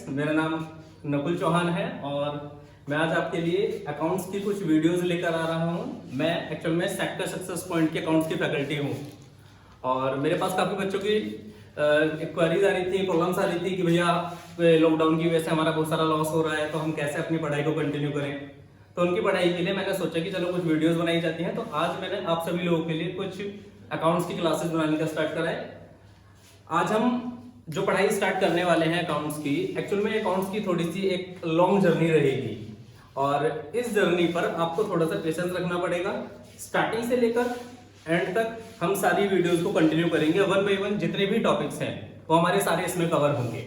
मेरा नाम नकुल चौहान है और मैं आज आपके लिए अकाउंट्स की कुछ वीडियोस लेकर आ रहा हूँ। मैं एक्चुअल में सेक्टर सक्सेस पॉइंट के अकाउंट्स की फैकल्टी हूँ और मेरे पास काफ़ी बच्चों की क्वेरीज आ रही थी, प्रॉब्लम्स आ रही थी कि भैया लॉकडाउन की वजह से हमारा बहुत सारा लॉस हो रहा है, तो हम कैसे अपनी पढ़ाई को कंटिन्यू करें। तो उनकी पढ़ाई के लिए मैंने सोचा कि चलो कुछ वीडियोस बनाई जाती हैं। तो आज मैंने आप सभी लोगों के लिए कुछ अकाउंट्स की क्लासेस बनाने का स्टार्ट करा है। आज हम जो पढ़ाई स्टार्ट करने वाले हैं अकाउंट्स की, एक्चुअल में अकाउंट्स की थोड़ी सी एक लॉन्ग जर्नी रहेगी और इस जर्नी पर आपको थोड़ा सा पेशेंस रखना पड़ेगा। स्टार्टिंग से लेकर एंड तक हम सारी वीडियोस को कंटिन्यू करेंगे। वन बाय वन जितने भी टॉपिक्स हैं वो हमारे सारे इसमें कवर होंगे।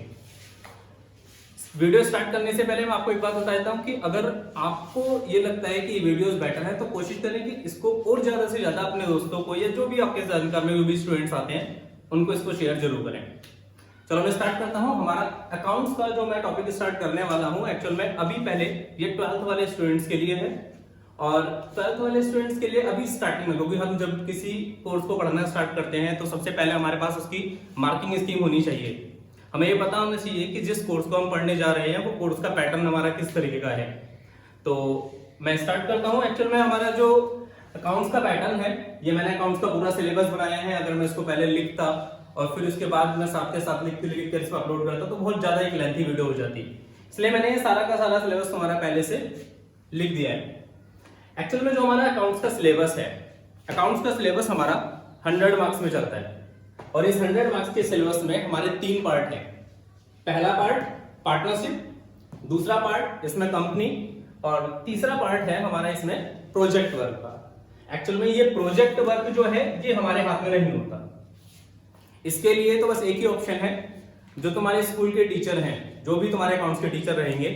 वीडियो स्टार्ट करने से पहले मैं आपको एक बात बता देता हूं कि अगर आपको ये लगता है कि वीडियोस बेटर है तो कोशिश करें कि इसको और ज्यादा से ज्यादा अपने दोस्तों को या जो भी आपके जानकार में जो भी स्टूडेंट्स आते हैं उनको इसको शेयर जरूर करें। चलो मैं स्टार्ट करता हूं। हमारा अकाउंट्स का जो मैं टॉपिक स्टार्ट करने वाला हूं, एक्चुअल में अभी पहले ये 12th वाले स्टूडेंट्स के लिए है और 12th वाले स्टूडेंट्स के लिए अभी स्टार्टिंग में, क्योंकि हम जब किसी कोर्स को पढ़ना स्टार्ट करते हैं तो सबसे पहले हमारे पास उसकी मार्किंग स्कीम होनी चाहिए। हमें ये पता होना चाहिए कि जिस कोर्स को हम पढ़ने जा रहे हैं वो कोर्स का पैटर्न हमारा किस तरीके का है। तो मैं स्टार्ट करता हूँ। एक्चुअल में हमारा जो अकाउंट्स का पैटर्न है, ये मैंने अकाउंट्स का पूरा सिलेबस बनाया है। अगर मैं इसको पहले लिखता और फिर उसके बाद मैं साथ के साथ लिख कर इसको अपलोड करता तो बहुत ज्यादा एक लेंथी वीडियो हो जाती, इसलिए मैंने ये सारा का सारा सिलेबस तुम्हारा पहले से लिख दिया है। एक्चुअल में जो हमारा अकाउंट्स का सिलेबस है, अकाउंट्स का सिलेबस हमारा 100 मार्क्स में चलता है और इस 100 मार्क्स के सिलेबस में हमारे 3 पार्ट हैं। पहला पार्ट पार्टनरशिप, दूसरा पार्ट इसमें कंपनी और तीसरा पार्ट है हमारा इसमें प्रोजेक्ट वर्क का। एक्चुअल में ये प्रोजेक्ट वर्क जो है ये हमारे हाथ में नहीं होता। इसके लिए तो बस एक ही ऑप्शन है, जो तुम्हारे स्कूल के टीचर हैं, जो भी तुम्हारे अकाउंट्स के टीचर रहेंगे,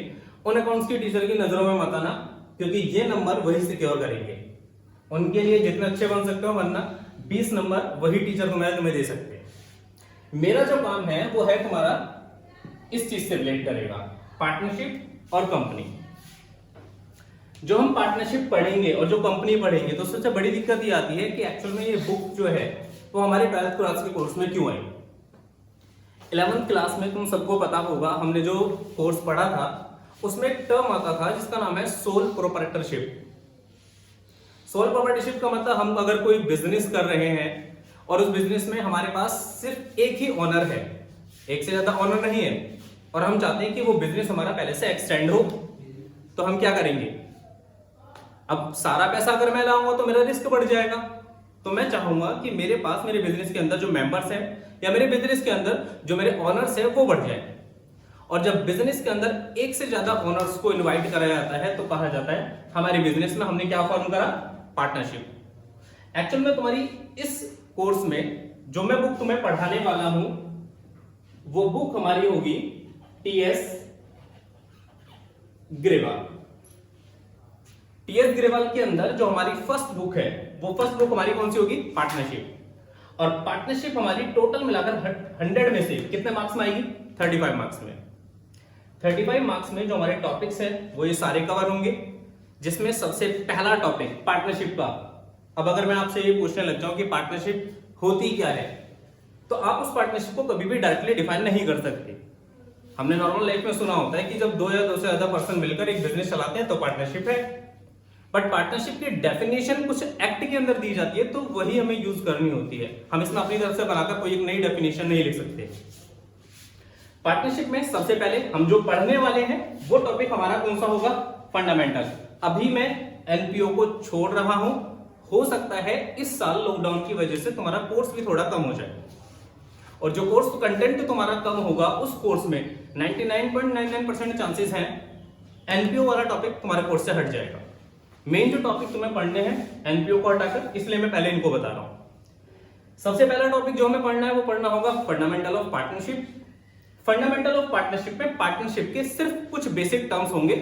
उन अकाउंट्स के टीचर की नजरों में मत आना, क्योंकि ये नंबर वही सिक्योर करेंगे। उनके लिए जितने अच्छे बन सकते हो बनना, 20 नंबर वही टीचर तुम्हें दे सकते हैं। मेरा जो काम है वो है तुम्हारा इस चीज से रिलेट करेगा, पार्टनरशिप और कंपनी। जो हम पार्टनरशिप पढ़ेंगे और जो कंपनी पढ़ेंगे तो सबसे बड़ी दिक्कत ये आती है कि एक्चुअल में ये बुक जो है वो हमारे 12th क्लास के कोर्स में क्यों आई। 11th क्लास में तुम सबको पता होगा, हमने जो कोर्स पढ़ा था उसमें एक टर्म आता था जिसका नाम है सोल प्रोप्राइटरशिप। सोल प्रोप्राइटरशिप का मतलब हम अगर कोई बिजनेस कर रहे हैं और उस बिजनेस में हमारे पास सिर्फ एक ही ओनर है, एक से ज्यादा ओनर नहीं है, और हम चाहते हैं कि वो बिजनेस हमारा पहले से एक्सटेंड हो, तो हम क्या करेंगे? अब सारा पैसा अगर मैं लाऊंगा तो मेरा रिस्क बढ़ जाएगा। तो मैं चाहूंगा कि मेरे पास मेरे बिजनेस के अंदर जो मेंबर्स हैं या मेरे बिजनेस के अंदर जो मेरे ओनर्स हैं वो बढ़ जाए। और जब बिजनेस के अंदर एक से ज्यादा ओनर्स को इनवाइट कराया जाता है तो कहा जाता है हमारे बिजनेस में हमने क्या फॉर्म करा? पार्टनरशिप। एक्चुअल में तुम्हारी इस कोर्स में जो मैं बुक तुम्हें पढ़ाने वाला हूं वो बुक हमारी होगी टीएस ग्रेवाल। टीएस ग्रेवाल के अंदर जो हमारी फर्स्ट बुक है वो फर्स्ट बुक हमारी कौन सी होगी? पार्टनरशिप। और पार्टनरशिप हमारी टोटल मिलाकर 100 में से कितने मार्क्स में आएगी? 35 मार्क्स में। 35 मार्क्स में जो हमारे टॉपिक्स हैं वो ये सारे कवर होंगे, जिसमें सबसे पहला टॉपिक पार्टनरशिप का। अब अगर मैं आपसे ये पूछने लग जाऊं कि पार्टनरशिप होती क्या है, तो आप उस पार्टनरशिप को कभी भी डायरेक्टली डिफाइन नहीं कर सकते। हमने नॉर्मल लाइफ में सुना होता है कि जब 2 या 2 से ज्यादा पर्सन मिलकर एक बिजनेस चलाते हैं तो पार्टनरशिप है, बट पार्टनरशिप की डेफिनेशन कुछ एक्ट के अंदर दी जाती है तो वही हमें यूज करनी होती है। हम इसमें अपनी तरफ से बनाकर कोई एक नई डेफिनेशन नहीं लिख सकते। पार्टनरशिप में सबसे पहले हम जो पढ़ने वाले हैं वो टॉपिक हमारा कौन सा होगा? फंडामेंटल। अभी मैं एनपीओ को छोड़ रहा हूं, हो सकता है इस साल लॉकडाउन की वजह से तुम्हारा कोर्स भी थोड़ा कम हो जाए, और जो कोर्स कंटेंट तुम्हारा कम होगा उस कोर्स में 99.99% चांसेस हैं एनपीओ वाला टॉपिक तुम्हारे कोर्स से हट जाएगा। मेन जो टॉपिक तुम्हें पढ़ने हैं एनपीओ को हटाकर, इसलिए मैं पहले इनको बता रहा हूं। सबसे पहला टॉपिक जो हमें पढ़ना है वो पढ़ना होगा fundamental of partnership. Fundamental of partnership में पार्टनरशिप के सिर्फ कुछ बेसिक टर्म्स होंगे।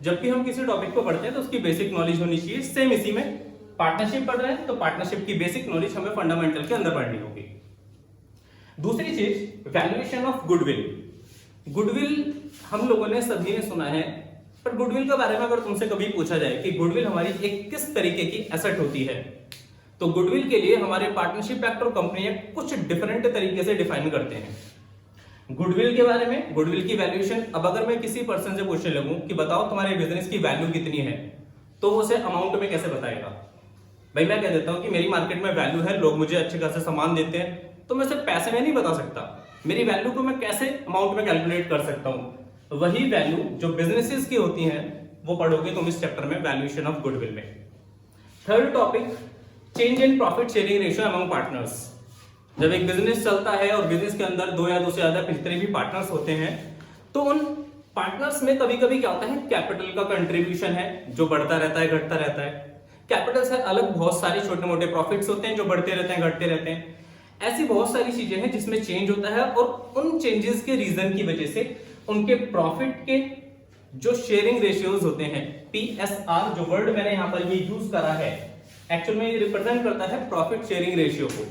जब भी हम किसी टॉपिक को पढ़ते हैं तो उसकी बेसिक नॉलेज होनी चाहिए। सेम इसी में पार्टनरशिप पढ़ रहे हैं तो पार्टनरशिप की बेसिक नॉलेज हमें फंडामेंटल के अंदर पढ़नी होगी। दूसरी चीज वैल्यूएशन ऑफ गुडविल। गुडविल हम लोगों ने सभी ने सुना है, पर गुडविल के बारे में अगर तुमसे कभी पूछा जाए कि गुडविल हमारी एक किस तरीके की एसेट होती है, तो गुडविल के लिए हमारे पार्टनरशिप एक्ट और कंपनी एक्ट कुछ डिफरेंट तरीके से डिफाइन करते हैं। गुडविल के बारे में, गुडविल की वैल्यूएशन। अब अगर मैं किसी पर्सन से पूछने लगूं कि बताओ तुम्हारे बिजनेस की वैल्यू कितनी है, तो वो उसे अमाउंट में कैसे बताएगा? भाई मैं कह देता हूं कि मेरी मार्केट में वैल्यू है, लोग मुझे अच्छे खासे सामान देते हैं, तो मैं उसे पैसे में नहीं बता सकता। मेरी वैल्यू को मैं कैसे अमाउंट में कैलकुलेट कर सकता हूं? वही वैल्यू जो बिजनेसेस की होती है वो पढ़ोगे तुम इस चैप्टर में, वैल्यूएशन ऑफ गुडविल में। Third topic, change in profit sharing ratio among partners. जब एक बिजनेस चलता है और बिजनेस के अंदर दो या दो से ज्यादा जितने भी पार्टनर्स होते हैं, तो उन पार्टनर्स में कभी कभी क्या होता है, कैपिटल का कंट्रीब्यूशन है जो बढ़ता रहता है, घटता रहता है। कैपिटल से अलग बहुत सारी छोटे मोटे प्रॉफिट्स होते हैं जो बढ़ते रहते हैं, घटते रहते हैं। ऐसी बहुत सारी चीजें हैं जिसमें चेंज होता है, और उन चेंजेस के रीजन की वजह से उनके प्रॉफिट के जो शेयरिंग रेशियोज होते हैं, PSR जो वर्ड मैंने यहां पर ये यूज करा है, एक्चुअल में ये रिप्रेजेंट करता है प्रॉफिट शेयरिंग रेशियो को।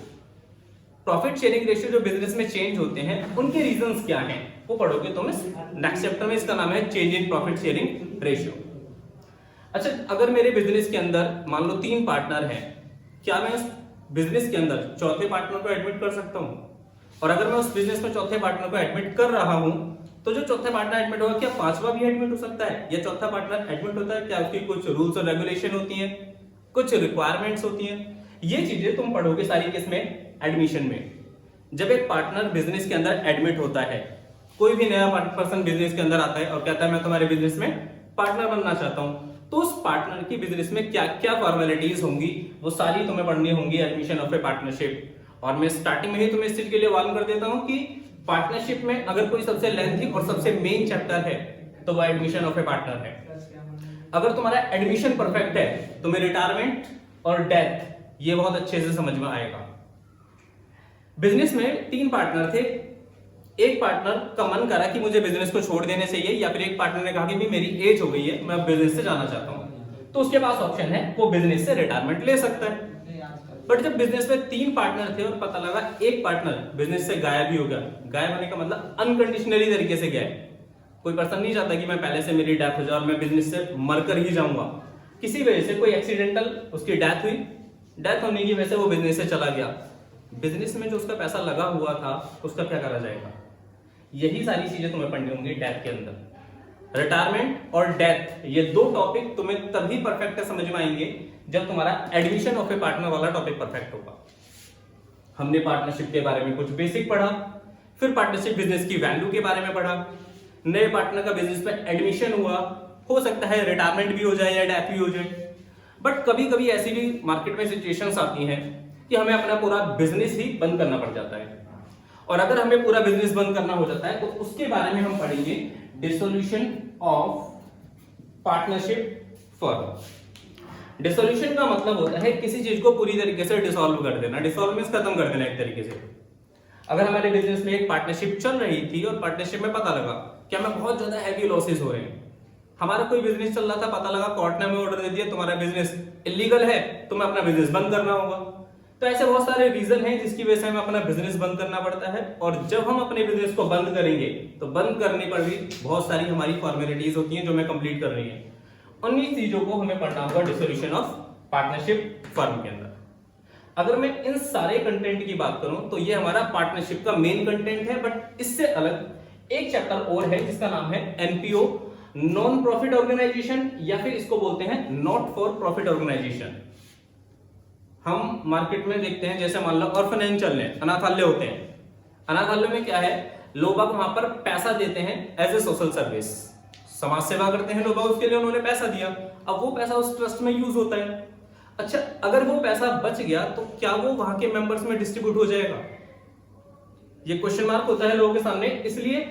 प्रॉफिट शेयरिंग रेशियो जो बिजनेस में चेंज होते हैं उनके रीजंस क्या हैं वो पढ़ोगे तुम इस नेक्स्ट चैप्टर में। इसका नाम है change in profit sharing ratio. अच्छा, अगर मेरे बिजनेस के अंदर मान लो 3 पार्टनर हैं, क्या मैं उस बिजनेस के अंदर चौथे पार्टनर को एडमिट कर सकता हूं? और अगर मैं उस बिजनेस में चौथे पार्टनर को एडमिट कर रहा हूं, तो जो चौथा पार्टनर एडमिट होगा, क्या पांचवा भी एडमिट हो सकता है? या चौथा पार्टनर एडमिट होता है, क्या उसकी कुछ रूल्स और रेगुलेशन होती हैं, कुछ रिक्वायरमेंट्स होती हैं? ये चीजें तुम पढ़ोगे सारी किसमें, एडमिशन में। जब एक पार्टनर बिजनेस के अंदर एडमिट होता है, कोई भी नया पर्सन बिजनेस के अंदर आता है और कहता है मैं तुम्हारे बिजनेस में पार्टनर बनना चाहता हूं, तो उस पार्टनर की बिजनेस में क्या क्या फॉर्मेलिटीज होंगी वो सारी तुम्हें पढ़नी होंगी, एडमिशन ऑफ ए पार्टनरशिप। और मैं स्टार्टिंग में ही तुम्हें इस चीज के लिए वार्न कर देता हूं कि पार्टनरशिप में अगर कोई सबसे लेंथी और सबसे मेन चैप्टर है तो वो एडमिशन ऑफ ए पार्टनर है। अगर तुम्हारा एडमिशन परफेक्ट है, तुम्हें रिटायरमेंट और डेथ ये बहुत अच्छे से समझ में आएगा। बिजनेस में 3 पार्टनर थे। एक पार्टनर का मन करा कि मुझे बिजनेस को छोड़ देने चाहिए, या फिर एक पार्टनर ने कहा कि भी मेरी एज हो गई है, मैं बिजनेस से जाना चाहता हूं, तो उसके पास ऑप्शन है वो बिजनेस से रिटायरमेंट ले सकता है। बट जब बिजनेस में 3 पार्टनर थे और पता लगा एक पार्टनर बिजनेस से गायब ही हो गया, गायब होने का मतलब अनकंडीशनली तरीके से गया है। कोई पर्सन नहीं चाहता कि मैं पहले से मेरी डेथ हो जाए और मैं बिजनेस से मरकर ही जाऊंगा। किसी वजह से कोई एक्सीडेंटल उसकी डेथ हुई, डेथ होने की वजह से वो बिजनेस से चला गया। बिजनेस में जो उसका पैसा लगा हुआ था उसका क्या करा जाएगा? यही सारी चीजें तुम्हें पढ़नी होंगी डेथ के अंदर। रिटायरमेंट और डेथ ये 2 टॉपिक तुम्हें तभी परफेक्ट समझ में आएंगे जब तुम्हारा एडमिशन ऑफ ए पार्टनर वाला टॉपिक परफेक्ट होगा। हमने पार्टनरशिप के बारे में कुछ बेसिक पढ़ा, फिर पार्टनरशिप बिजनेस की वैल्यू के बारे में पढ़ा, नए पार्टनर का बिजनेस में एडमिशन हुआ, हो सकता है रिटायरमेंट भी हो जाए या डेथ भी हो जाए। बट कभी कभी ऐसी भी मार्केट में सिचुएशंस आती हैं कि हमें अपना पूरा बिजनेस ही बंद करना पड़ जाता है, और अगर हमें पूरा बिजनेस बंद करना हो जाता है तो उसके बारे में हम पढ़ेंगे dissolution of partnership firm. Dissolution का मतलब होता है किसी चीज को पूरी तरीके से डिसॉल्व कर देना, डिसॉल्व मींस खत्म कर देना एक तरीके से। अगर हमारे बिजनेस में एक पार्टनरशिप चल रही थी और पार्टनरशिप में पता लगा कि हमें बहुत ज्यादा हैवी लॉसेस हो रहे हैं, हमारा कोई बिजनेस चल रहा था, पता लगा कोर्ट ने हमें ऑर्डर दे दिया तुम्हारा बिजनेस इलीगल है, तुम्हें अपना बिजनेस बंद करना होगा। तो ऐसे बहुत सारे रीजन हैं जिसकी वजह से हमें अपना बिजनेस बंद करना पड़ता है, और जब हम अपने बिजनेस को बंद करेंगे तो बंद करने पर भी बहुत सारी हमारी फॉर्मेलिटीज होती हैं जो हमें कंप्लीट कर रही है। उन्हीं चीजों को हमें पढ़ना होगा डिसोल्यूशन ऑफ पार्टनरशिप फर्म के अंदर। अगर मैं इन सारे कंटेंट की बात करूं तो ये हमारा पार्टनरशिप का मेन कंटेंट है, बट इससे अलग एक चैप्टर और है जिसका नाम है एनपीओ, नॉन प्रॉफिट ऑर्गेनाइजेशन, या फिर इसको बोलते हैं नॉट फॉर प्रॉफिट ऑर्गेनाइजेशन। हम मार्केट में देखते हैं, जैसे मान लो ऑर्फनेज चल रहे हैं, अनाथालय होते हैं। अनाथालय में क्या है, लोग वहां पर पैसा देते हैं एज ए सोशल सर्विस, समाज सेवा करते हैं लोग, उसके लिए उन्होंने पैसा दिया, अब वो पैसा उस ट्रस्ट में यूज होता है। अच्छा, अगर वो पैसा बच गया तो क्या वो वहां के मेंबर्स में डिस्ट्रीब्यूट हो जाएगा? ये क्वेश्चन मार्क होता है लोगों के सामने। इसलिए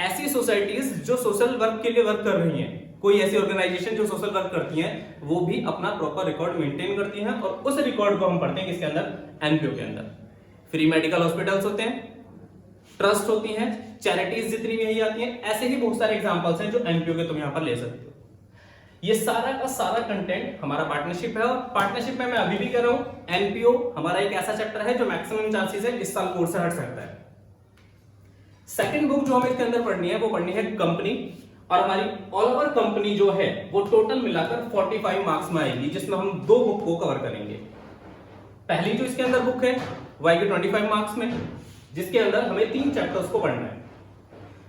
ऐसी सोसाइटीज जो सोशल वर्क के लिए वर्क कर रही हैं, कोई ऐसी ऑर्गेनाइजेशन जो सोशल वर्क करती हैं, वो भी अपना प्रॉपर रिकॉर्ड मेंटेन करती हैं, और उस रिकॉर्ड को हम पढ़ते हैं किसके अंदर, एनपीओ के अंदर। फ्री मेडिकल हॉस्पिटल्स होते हैं, ट्रस्ट होती हैं, चैरिटीज जितनी भी यही आती हैं, ऐसे ही बहुत सारे एग्जांपल्स हैं जो एनपीओ के तुम यहां पर ले सकते हो। ये सारा का सारा कंटेंट हमारा पार्टनरशिप है, और पार्टनरशिप में मैं अभी भी कह रहा हूं एनपीओ हमारा एक ऐसा चैप्टर है जो मैक्सिमम चांसेस है इस साल कोर्स से हट सकता है। सेकंड बुक जो हमें इसके अंदर पढ़नी है वो पढ़नी है कंपनी, और हमारी ऑल ओवर कंपनी जो है वो टोटल मिलाकर 45 मार्क्स में आएगी, जिसमें हम 2 बुक को कवर करेंगे। पहली जो इसके अंदर बुक है वो आएगी 25 मार्क्स में, जिसके अंदर हमें 3 चैप्टर्स को पढ़ना है।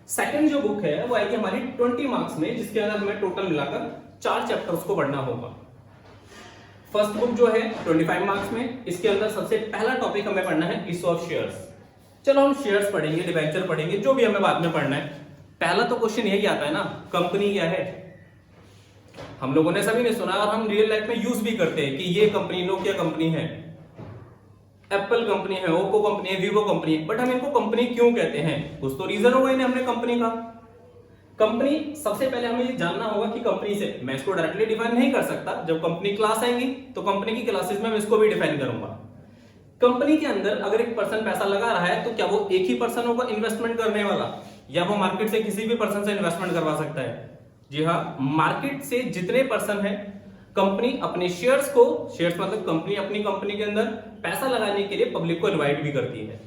सेकंड जो बुक है वो आएगी हमारी 20 मार्क्स में, जिसके अंदर हमें टोटल मिलाकर 4 चैप्टर्स को पढ़ना होगा। फर्स्ट बुक जो है 25 मार्क्स में, इसके अंदर सबसे पहला टॉपिक हमें पढ़ना है इशू ऑफ शेयर्स। चलो हम शेयर्स पढ़ेंगे, डिबेंचर पढ़ेंगे, जो भी हमें बाद में पढ़ना है। पहला तो क्वेश्चन यही आता है ना, कंपनी क्या है। हम लोगों ने सभी ने सुना और हम रियल लाइफ में यूज भी करते हैं कि ये कंपनी नोकिया कंपनी है, एप्पल कंपनी है, ओप्पो कंपनी है, वीवो कंपनी है। बट हम इनको कंपनी क्यों कहते हैं, कुछ तो रीजन होगा इन्हें हमने कंपनी का। कंपनी सबसे पहले हमें ये जानना होगा कि कंपनी से मैं इसको डायरेक्टली डिफाइन नहीं कर सकता। जब कंपनी क्लास आएंगी तो कंपनी की क्लासेस में मैं इसको भी डिफाइन करूंगा। कंपनी के अंदर अगर एक पर्सन पैसा लगा रहा है तो क्या वो एक ही पर्सन होगा इन्वेस्टमेंट करने वाला, या वो मार्केट से किसी भी पर्सन से इन्वेस्टमेंट करवा सकता है? जी हाँ, मार्केट से जितने पर्सन है, कंपनी अपने शेयर्स को, शेयर्स मतलब कंपनी अपनी कंपनी के अंदर पैसा लगाने के लिए पब्लिक को इनवाइट भी करती है।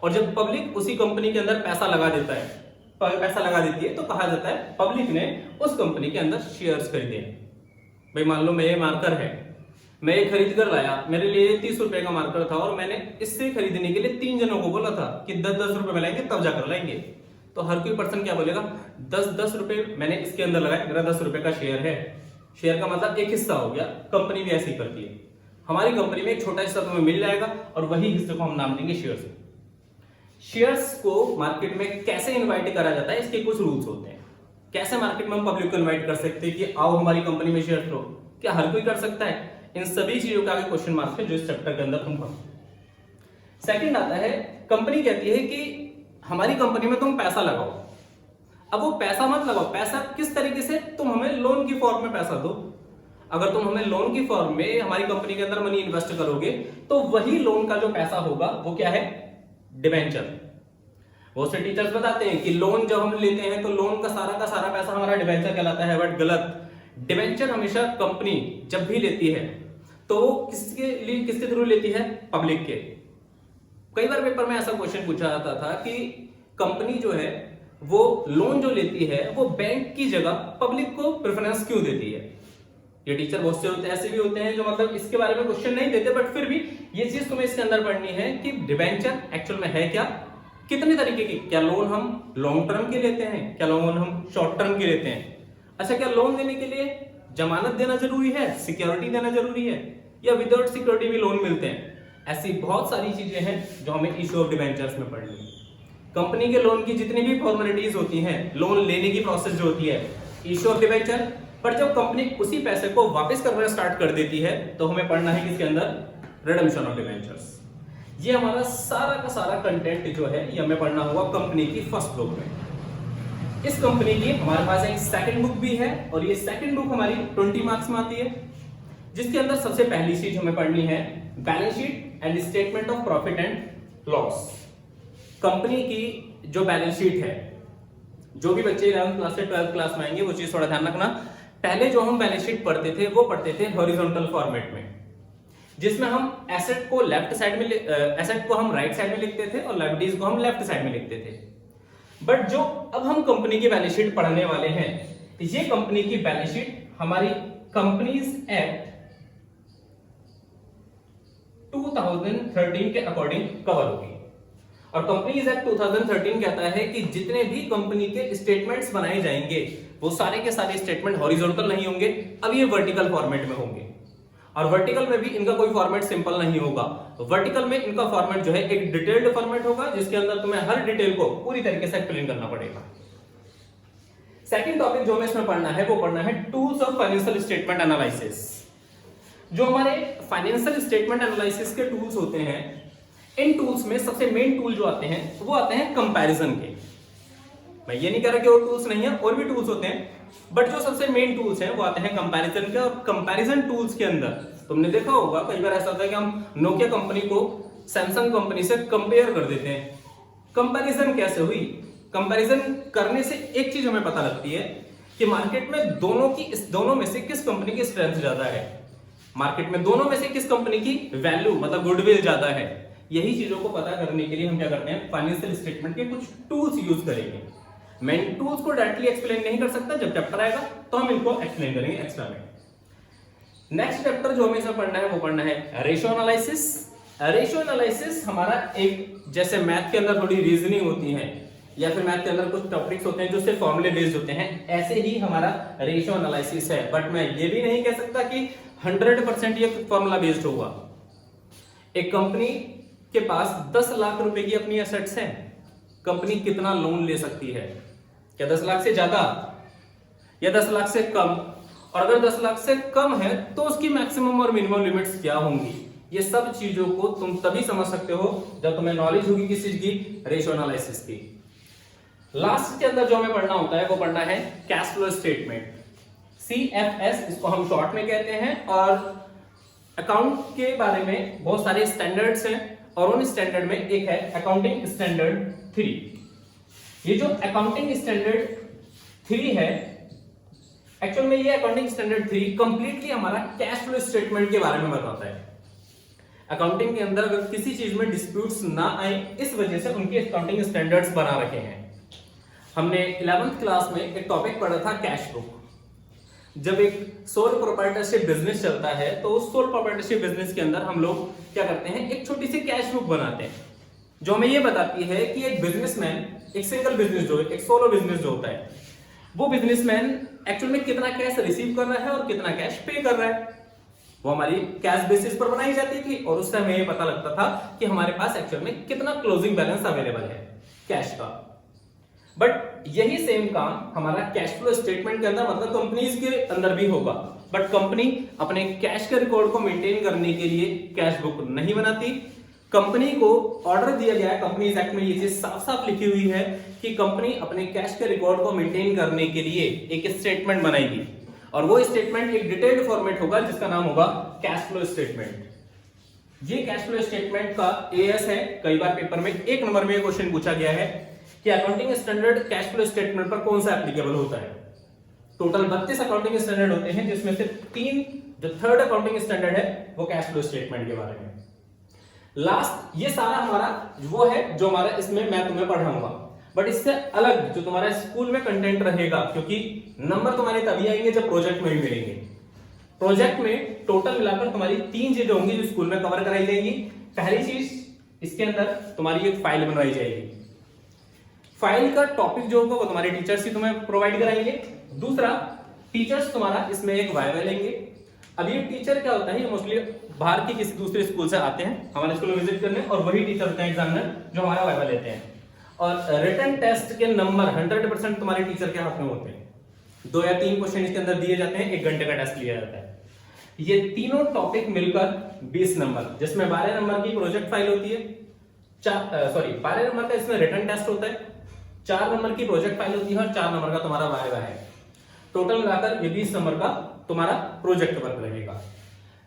और जब पब्लिक उसी कंपनी के अंदर पैसा लगा देता है, पैसा लगा देती है, तो कहा जाता है पब्लिक ने उस कंपनी के अंदर शेयर्स खरीदे। भाई मान लो मैं ये मार्कर है, मैं ये खरीद कर लाया, मेरे लिए 30 रुपए का मार्कर था और मैंने इससे खरीदने के लिए 3 जनों को बोला था कि 10-10 रुपए में लाएंगे तब जाकर लाएंगे। तो हर कोई पर्सन क्या बोलेगा, 10-10 रुपए मैंने इसके अंदर लगाया, मेरा 10 रुपए का शेयर है। शेयर का मतलब एक हिस्सा हो गया। कंपनी भी ऐसे ही करती है। हमारी कंपनी में एक छोटा हिस्सा तुम्हें मिल जाएगा और वही हिस्से को हम नाम देंगे शेयर्स। शेयर्स को मार्केट में कैसे इनवाइट करा जाता है, इसके कुछ रूल्स होते हैं। कैसे मार्केट में हम पब्लिक को इनवाइट कर सकते हैं कि आओ हमारी कंपनी में शेयर लो? क्या हर कोई कर सकता है? इन सभी चीजों का आगे क्वेश्चन मार्क है जो इस चैप्टर के अंदर हम पढ़ेंगे। सेकंड आता है, कंपनी कहती है कि हमारी कंपनी में तुम पैसा लगाओ। अब वो पैसा मत लगाओ, पैसा किस तरीके से, तुम हमें लोन की फॉर्म में पैसा दो। अगर तुम हमें लोन की फॉर्म में हमारी कंपनी के अंदर मनी इन्वेस्ट करोगे तो वही लोन का जो पैसा होगा वो क्या है, डिबेंचर। बहुत से टीचर्स बताते हैं कि लोन जब हम लेते हैं तो लोन का सारा पैसा हमारा डिबेंचर कहलाता है, बट गलत। डिबेंचर हमेशा कंपनी जब भी लेती है तो वो किसके थ्रू लेती है, पब्लिक के। कई बार पेपर में ऐसा क्वेश्चन पूछा जाता था कि कंपनी जो है वो लोन जो लेती है वो बैंक की जगह पब्लिक को प्रेफरेंस क्यों देती है। ये टीचर बहुत से होते हैं, ऐसे भी होते हैं जो मतलब इसके बारे में क्वेश्चन नहीं देते, बट फिर भी ये चीज तुम्हें इसके अंदर पढ़नी है कि डिबेंचर एक्चुअल में है क्या, कितने तरीके की, क्या लोन हम लॉन्ग टर्म के लेते हैं, क्या लोन हम शॉर्ट टर्म के लेते हैं। अच्छा, क्या लोन देने के लिए जमानत देना जरूरी है, सिक्योरिटी देना जरूरी है, या विदाउट सिक्योरिटी भी लोन मिलते हैं। ऐसी बहुत सारी चीजें हैं जो हमें इशू ऑफ डिबेंचर्स में पढ़नी है। कंपनी के लोन की जितनी भी फॉर्मेलिटीज होती हैं, लोन लेने की प्रोसेस जो होती है, इशू ऑफ डिबेंचर। पर जब कंपनी उसी पैसे को वापस करना स्टार्ट कर देती है तो हमें पढ़ना है किसके अंदर, रिडेम्पशन ऑफ डिबेंचर्स। ये हमारा सारा का सारा कंटेंट जो है ये हमें पढ़ना होगा कंपनी की फर्स्ट बुक में। इस कंपनी की हमारे पास एक सेकंड बुक भी है और ये सेकंड बुक हमारी 20 मार्क्स में आती है, जिसके अंदर सबसे पहली चीज हमें पढ़नी है balance sheet and statement of profit and loss. Company की जो बैलेंस शीट है, जो भी बच्चे 11th क्लास से 12th क्लास में आएंगे वो चीज थोड़ा ध्यान रखना। पहले जो हम बैलेंस शीट पढ़ते थे वो पढ़ते थे हॉरिजॉन्टल फॉर्मेट में, जिसमें हम एसेट को लेफ्ट साइड में एसेट को हम राइट साइड में लिखते थे और लायबिलिटीज को हम लेफ्ट साइड में लिखते थे। बट जो अब हम कंपनी की बैलेंस शीट पढ़ने वाले हैं, ये कंपनी की बैलेंस शीट हमारी कंपनीज एक्ट 2013 के अकॉर्डिंग कवर होगी। और कंपनीज एक्ट 2013 कहता है कि जितने भी कंपनी के स्टेटमेंट्स बनाए जाएंगे वो सारे के सारे स्टेटमेंट हॉरिजॉन्टल नहीं होंगे, अब ये वर्टिकल फॉर्मेट में होंगे। और वर्टिकल में भी इनका कोई फॉर्मेट सिंपल नहीं होगा। वर्टिकल में इनका फॉर्मेट जो है एक डिटेल्ड फॉर्मेट होगा, जिसके अंदर तुम्हें हर डिटेल को पूरी तरीके से एक्सप्लेन करना पड़ेगा। सेकंड टॉपिक जो हमें इसमें पढ़ना है वो पढ़ना है tools of financial statement analysis. जो हमारे फाइनेंशियल स्टेटमेंट एनालिसिस के टूल्स होते हैं, इन टूल्स में सबसे मेन टूल जो आते हैं वो आते हैं कंपैरिजन के। मैं ये नहीं कह रहा कि और टूल्स नहीं है, और भी टूल्स होते हैं, बट जो सबसे मेन टूल्स हैं वो आते हैं कंपैरिजन के। और कंपैरिजन टूल्स के अंदर तुमने देखा होगा कई बार ऐसा होता है कि हम नोकिया कंपनी को सैमसंग कंपनी से कंपेयर कर देते हैं। कंपैरिजन कैसे हुई? कंपैरिजन करने से एक चीज हमें पता लगती है कि मार्केट में दोनों में से किस कंपनी की स्ट्रेंथ ज्यादा है, मार्केट में दोनों में से किस कंपनी की वैल्यू मतलब गुडविल ज्यादा है। यही चीजों को पता करने के लिए हम क्या करते हैं, फाइनेंशियल स्टेटमेंट के कुछ टूल्स यूज करेंगे। मैं इन टूल्स को डायरेक्टली एक्सप्लेन नहीं कर सकता, जब चैप्टर आएगा तो हम इनको एक्सप्लेन करेंगे एक्स्ट्रा में। नेक्स्ट चैप्टर जो हमें इसमें पढ़ना है वो पढ़ना है रेशियो एनालिसिस। रेशियो एनालिसिस हमारा एक, जैसे मैथ के अंदर थोड़ी रीजनिंग होती है, या फिर मैथ के अंदर कुछ टॉपिक्स होते हैं जो सिर्फ फॉर्मूले बेस्ड होते हैं, ऐसे ही हमारा रेशियो एनालिसिस है। बट मैं ये भी नहीं कह सकता कि 100% ये फॉर्मूला बेस्ड होगा। एक कंपनी के पास 10 लाख रुपए की अपनी एसेट्स हैं, कंपनी कितना लोन ले सकती है? क्या 10 लाख से ज्यादा या 10 लाख से कम? और अगर 10 लाख से कम है तो उसकी मैक्सिमम और मिनिमम लिमिट्स क्या होंगी? ये सब चीजों को तुम तभी समझ सकते हो जब तुम्हें नॉलेज होगी किस चीज की, रेशियो एनालिसिस की। लास्ट के अंदर जो हमें पढ़ना होता है वो पढ़ना है कैश फ्लो स्टेटमेंट, CFS इसको हम शॉर्ट में कहते हैं। और अकाउंट के बारे में बहुत सारे स्टैंडर्ड्स हैं और उन स्टैंडर्ड में एक है अकाउंटिंग स्टैंडर्ड 3। ये जो अकाउंटिंग स्टैंडर्ड 3 है, एक्चुअल में ये अकाउंटिंग स्टैंडर्ड 3 कंप्लीटली हमारा कैश फ्लो स्टेटमेंट के बारे में बताता है। अकाउंटिंग के अंदर अगर किसी चीज में डिस्प्यूट्स ना आए, इस वजह से उनके अकाउंटिंग स्टैंडर्ड्स बना रखे हैं। हमने 11th क्लास में एक टॉपिक पढ़ा था कैश बुक। जब एक सोल प्रोप्राइटरशिप बिजनेस चलता है तो उस सोल प्रोप्राइटरशिप बिजनेस के अंदर हम लोग क्या करते हैं, एक छोटी सी कैश बुक बनाते हैं जो हमें ये बताती है कि एक बिजनेसमैन, एक सिंगल बिजनेस जो एक सोलो बिजनेस जो होता है, वो बिजनेसमैन एक्चुअल में कितना कैश रिसीव कर रहा है और कितना कैश पे कर रहा है। वो हमारी कैश बेसिस पर बनाई जाती थी और उससे हमें ये पता लगता था कि हमारे पास एक्चुअल में कितना क्लोजिंग बैलेंस अवेलेबल है कैश का। बट यही सेम काम हमारा कैश फ्लो स्टेटमेंट के अंदर, मतलब कंपनीज के अंदर भी होगा। बट कंपनी अपने कैश के रिकॉर्ड को मेंटेन करने के लिए कैश बुक नहीं बनाती। कंपनी को ऑर्डर दिया गया है, कंपनीज एक्ट में ये चीज साफ साफ लिखी हुई है कि कंपनी अपने कैश के रिकॉर्ड को मेंटेन करने के लिए एक स्टेटमेंट बनाएगी और वो स्टेटमेंट एक डिटेल्ड फॉर्मेट होगा जिसका नाम होगा कैश फ्लो स्टेटमेंट। ये कैश फ्लो स्टेटमेंट का AS है। कई बार पेपर में 1 नंबर में क्वेश्चन पूछा गया है कि accounting standard cash flow statement पर कौन सा एप्लीकेबल होता है। टोटल 32 अकाउंटिंग स्टैंडर्ड होते हैं जिसमें से 3 जो थर्ड अकाउंटिंग स्टैंडर्ड है वो कैश फ्लो स्टेटमेंट के बारे में। लास्ट ये सारा हमारा वो है जो हमारा इसमें मैं तुम्हें पढ़ाऊंगा। बट इससे अलग जो तुम्हारा स्कूल में कंटेंट रहेगा, क्योंकि नंबर तुम्हारे तभी आएंगे जब प्रोजेक्ट में भी मिलेंगे। प्रोजेक्ट में टोटल मिलाकर तुम्हारी 3 चीजें होंगी जो स्कूल में कवर कराई जाएंगी। पहली चीज, इसके अंदर तुम्हारी एक फाइल बनवाई जाएगी। फाइल का टॉपिक जो होगा वो तुम्हारे टीचर्स ही तुम्हें प्रोवाइड कराएंगे। दूसरा, टीचर्स तुम्हारा इसमें एक वाइवा लेंगे। अब ये टीचर क्या होता है, ये मोस्टली बाहर के किसी दूसरे स्कूल से आते हैं हमारे स्कूल में विजिट करने, और वही टीचर होते हैं एग्जामिनर जो हमारा वाइवा लेते हैं। और रिटन टेस्ट के नंबर 100% तुम्हारे टीचर के हाथ में होते हैं। 2 या 3 क्वेश्चन इसके अंदर दिए जाते हैं, 1 घंटे का टेस्ट लिया जाता है। ये तीनों टॉपिक मिलकर 20 नंबर, जिसमें 12 नंबर की प्रोजेक्ट फाइल होती है, 12 नंबर का इसमें रिटन टेस्ट होता है, 4 नंबर की प्रोजेक्ट फाइल होती है और 4 नंबर का तुम्हारा वाइवा है। टोटल मिलाकर ये 20 नंबर का तुम्हारा प्रोजेक्ट वर्क रहेगा।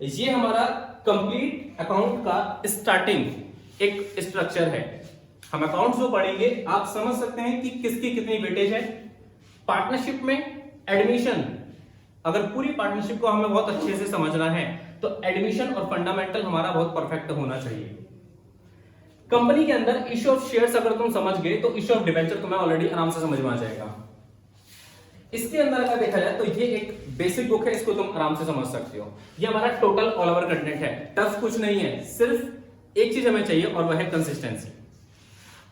ये हमारा कंप्लीट अकाउंट का स्टार्टिंग एक स्ट्रक्चर है। हम अकाउंट जो पढ़ेंगे आप समझ सकते हैं कि किसकी कितनी वेटेज है। पार्टनरशिप में एडमिशन, अगर पूरी पार्टनरशिप को हमें बहुत अच्छे से समझना है तो एडमिशन और फंडामेंटल हमारा बहुत परफेक्ट होना चाहिए। कंपनी के अंदर इश्यू ऑफ शेयर्स अगर तुम समझ गए तो इश्यू ऑफ डिबेंचर तुम्हें ऑलरेडी आराम से समझ में आ जाएगा। इसके अंदर अगर देखा जाए तो ये एक बेसिक बुक है, इसको तुम आराम से समझ सकते हो। ये हमारा टोटल ऑल ओवर कंटेंट है, टफ कुछ नहीं है। सिर्फ एक चीज हमें चाहिए और वह है कंसिस्टेंसी।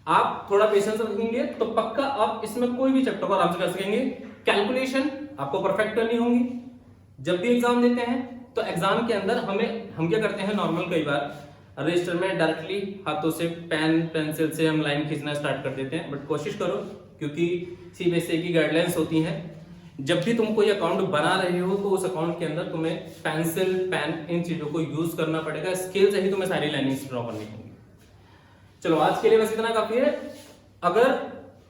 आप थोड़ा पेशेंस रखेंगे तो पक्का आप इसमें कोई भी चैप्टर को आराम से कर सकेंगे। कैलकुलेशन आपको परफेक्ट करनी होगी। जब भी एग्जाम देते हैं तो एग्जाम के अंदर हम क्या करते हैं, नॉर्मल कई बार रजिस्टर में डायरेक्टली हाथों से पेन पेंसिल से हम लाइन खींचना स्टार्ट कर देते हैं। बट कोशिश करो, क्योंकि CBSE की गाइडलाइंस होती हैं, जब भी तुम कोई अकाउंट बना रहे हो तो उस अकाउंट के अंदर तुम्हें पेंसिल पेन इन चीजों को यूज करना पड़ेगा। स्केल से ही तुम्हें सारी लाइनिंग्स ड्रॉ करनी होंगी। चलो आज के लिए बस इतना काफी है। अगर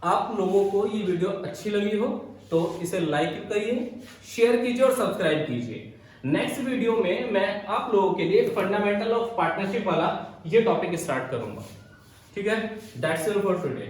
आप लोगों को ये वीडियो अच्छी लगी हो तो इसे लाइक करिए, शेयर कीजिए और सब्सक्राइब कीजिए। नेक्स्ट वीडियो में मैं आप लोगों के लिए फंडामेंटल ऑफ पार्टनरशिप वाला ये टॉपिक स्टार्ट करूंगा। ठीक है, दैट्स ऑल फॉर टुडे।